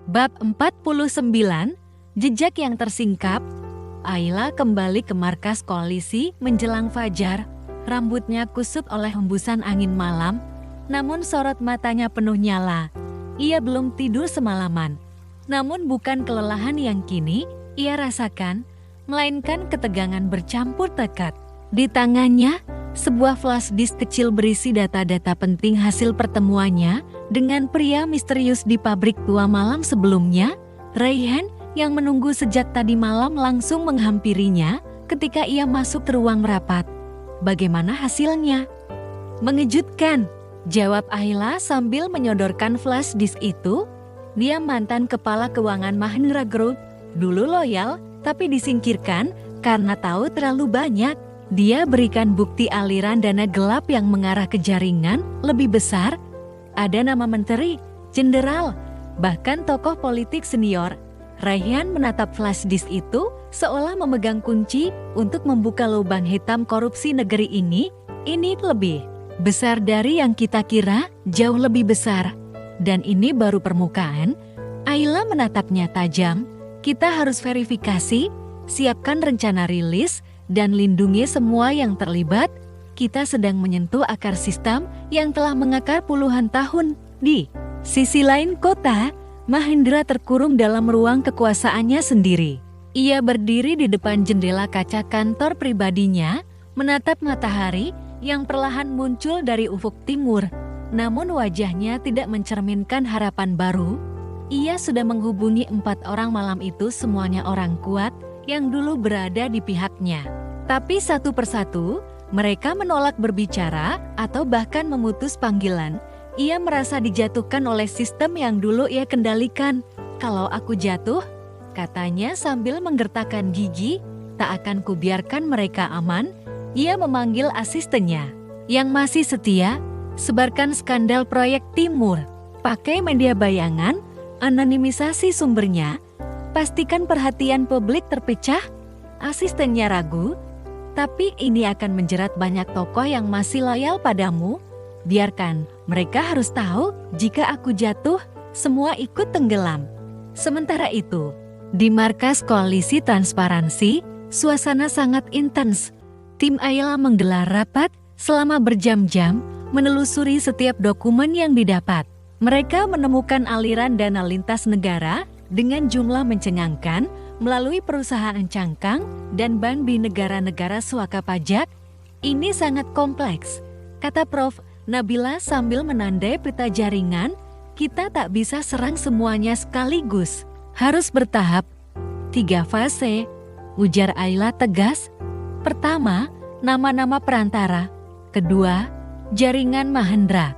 Bab 49, Jejak yang Tersingkap. Ayla kembali ke markas koalisi menjelang fajar. Rambutnya kusut oleh hembusan angin malam, namun sorot matanya penuh nyala. Ia belum tidur semalaman. Namun bukan kelelahan yang kini ia rasakan, melainkan ketegangan bercampur tekad. Di tangannya, sebuah flash disk kecil berisi data-data penting hasil pertemuannya dengan pria misterius di pabrik tua malam sebelumnya. Rayhan yang menunggu sejak tadi malam langsung menghampirinya ketika ia masuk ke ruang rapat. Bagaimana hasilnya? Mengejutkan, jawab Ayla sambil menyodorkan flash disk itu. Dia mantan kepala keuangan Mahendra Group, dulu loyal tapi disingkirkan karena tahu terlalu banyak. Dia berikan bukti aliran dana gelap yang mengarah ke jaringan lebih besar. Ada nama menteri, jenderal, bahkan tokoh politik senior. Rayhan menatap flash disk itu seolah memegang kunci untuk membuka lubang hitam korupsi negeri ini. Ini lebih besar dari yang kita kira, jauh lebih besar. Dan ini baru permukaan. Ayla menatapnya tajam. Kita harus verifikasi, siapkan rencana rilis, dan lindungi semua yang terlibat. Kita sedang menyentuh akar sistem yang telah mengakar puluhan tahun. Di sisi lain kota, Mahendra terkurung dalam ruang kekuasaannya sendiri. Ia berdiri di depan jendela kaca kantor pribadinya, menatap matahari yang perlahan muncul dari ufuk timur. Namun wajahnya tidak mencerminkan harapan baru. Ia sudah menghubungi 4 orang malam itu, semuanya orang kuat yang dulu berada di pihaknya. Tapi satu persatu, mereka menolak berbicara atau bahkan memutus panggilan. Ia merasa dijatuhkan oleh sistem yang dulu ia kendalikan. Kalau aku jatuh, katanya sambil menggertakkan gigi, tak akan kubiarkan mereka aman. Ia memanggil asistennya, yang masih setia, sebarkan skandal proyek Timur. Pakai media bayangan, anonimisasi sumbernya, pastikan perhatian publik terpecah. Asistennya ragu, tapi ini akan menjerat banyak tokoh yang masih loyal padamu. Biarkan, mereka harus tahu jika aku jatuh, semua ikut tenggelam. Sementara itu, di markas koalisi transparansi, suasana sangat intens. Tim Ayla menggelar rapat selama berjam-jam, menelusuri setiap dokumen yang didapat. Mereka menemukan aliran dana lintas negara dengan jumlah mencengangkan melalui perusahaan cangkang dan bank di negara-negara suaka pajak. Ini sangat kompleks, kata Prof. Nabila sambil menandai peta jaringan. Kita tak bisa serang semuanya sekaligus, harus bertahap. 3 fase, ujar Ayla tegas. Pertama, nama-nama perantara. Kedua, jaringan Mahendra.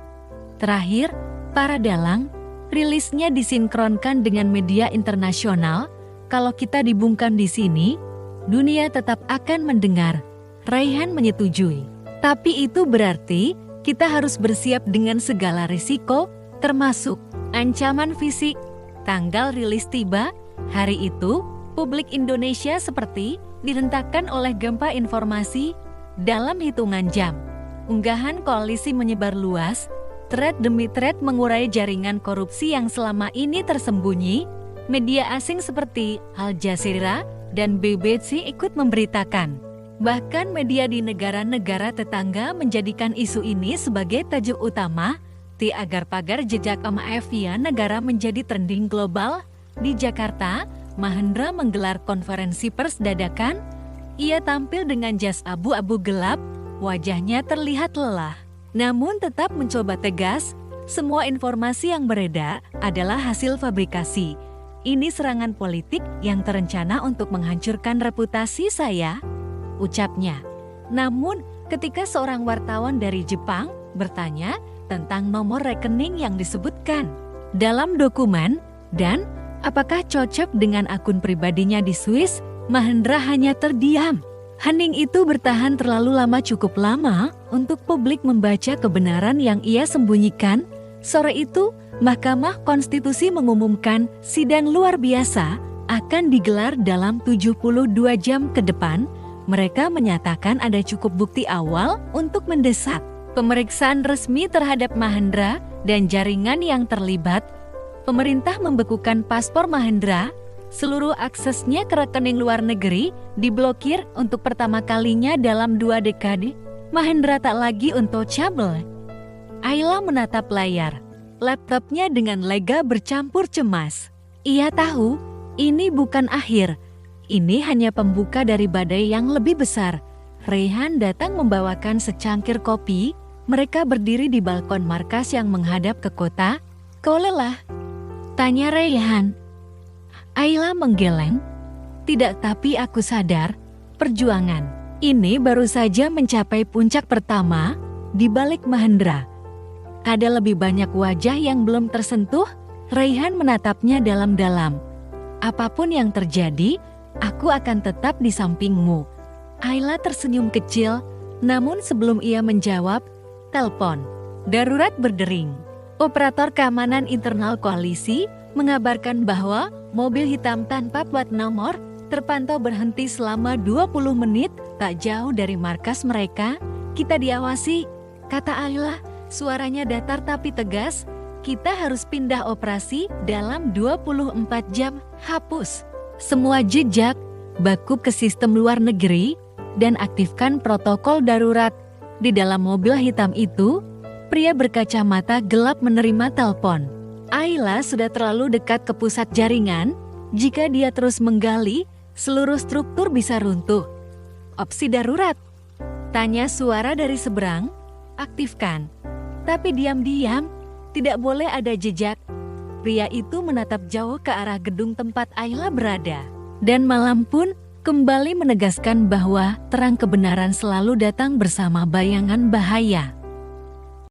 Terakhir, para dalang. Rilisnya disinkronkan dengan media internasional. Kalau kita dibungkam di sini, dunia tetap akan mendengar. Rayhan menyetujui. Tapi itu berarti kita harus bersiap dengan segala risiko, termasuk ancaman fisik. Tanggal rilis tiba, hari itu, publik Indonesia seperti dihentakkan oleh gempa informasi. Dalam hitungan jam, unggahan koalisi menyebar luas, thread demi thread mengurai jaringan korupsi yang selama ini tersembunyi. Media asing seperti Al Jazeera dan BBC ikut memberitakan. Bahkan media di negara-negara tetangga menjadikan isu ini sebagai tajuk utama, agar pagar jejak mafia negara menjadi trending global. Di Jakarta, Mahendra menggelar konferensi pers dadakan. Ia tampil dengan jas abu-abu gelap, wajahnya terlihat lelah. Namun tetap mencoba tegas, semua informasi yang beredar adalah hasil fabrikasi. Ini serangan politik yang terencana untuk menghancurkan reputasi saya, ucapnya. Namun, ketika seorang wartawan dari Jepang bertanya tentang nomor rekening yang disebutkan dalam dokumen dan apakah cocok dengan akun pribadinya di Swiss, Mahendra hanya terdiam. Hening itu bertahan terlalu lama, cukup lama untuk publik membaca kebenaran yang ia sembunyikan. Sore itu, Mahkamah Konstitusi mengumumkan sidang luar biasa akan digelar dalam 72 jam ke depan. Mereka menyatakan ada cukup bukti awal untuk mendesak pemeriksaan resmi terhadap Mahendra dan jaringan yang terlibat. Pemerintah membekukan paspor Mahendra, seluruh aksesnya ke rekening luar negeri diblokir untuk pertama kalinya dalam 2 dekade. Mahendra tak lagi untouchable. Ayla menatap layar laptopnya dengan lega bercampur cemas. Ia tahu ini bukan akhir. Ini hanya pembuka dari badai yang lebih besar. Raihan datang membawakan secangkir kopi. Mereka berdiri di balkon markas yang menghadap ke kota. "Kau lelah?" tanya Raihan. Ayla menggeleng. "Tidak, tapi aku sadar, perjuangan ini baru saja mencapai puncak pertama di balik Mahendra. Ada lebih banyak wajah yang belum tersentuh." Raihan menatapnya dalam-dalam. "Apapun yang terjadi, aku akan tetap di sampingmu." Ayla tersenyum kecil, namun sebelum ia menjawab, telepon darurat berdering. Operator keamanan internal koalisi mengabarkan bahwa mobil hitam tanpa plat nomor terpantau berhenti selama 20 menit tak jauh dari markas mereka. "Kita diawasi," kata Ayla, suaranya datar tapi tegas. "Kita harus pindah operasi dalam 24 jam. Hapus semua jejak, backup ke sistem luar negeri, dan aktifkan protokol darurat." Di dalam mobil hitam itu, pria berkacamata gelap menerima telepon. Ayla sudah terlalu dekat ke pusat jaringan. Jika dia terus menggali, seluruh struktur bisa runtuh. "Opsi darurat?" tanya suara dari seberang. "Aktifkan." Tapi diam-diam, tidak boleh ada jejak. Pria itu menatap jauh ke arah gedung tempat Ayla berada. Dan malam pun kembali menegaskan bahwa terang kebenaran selalu datang bersama bayangan bahaya.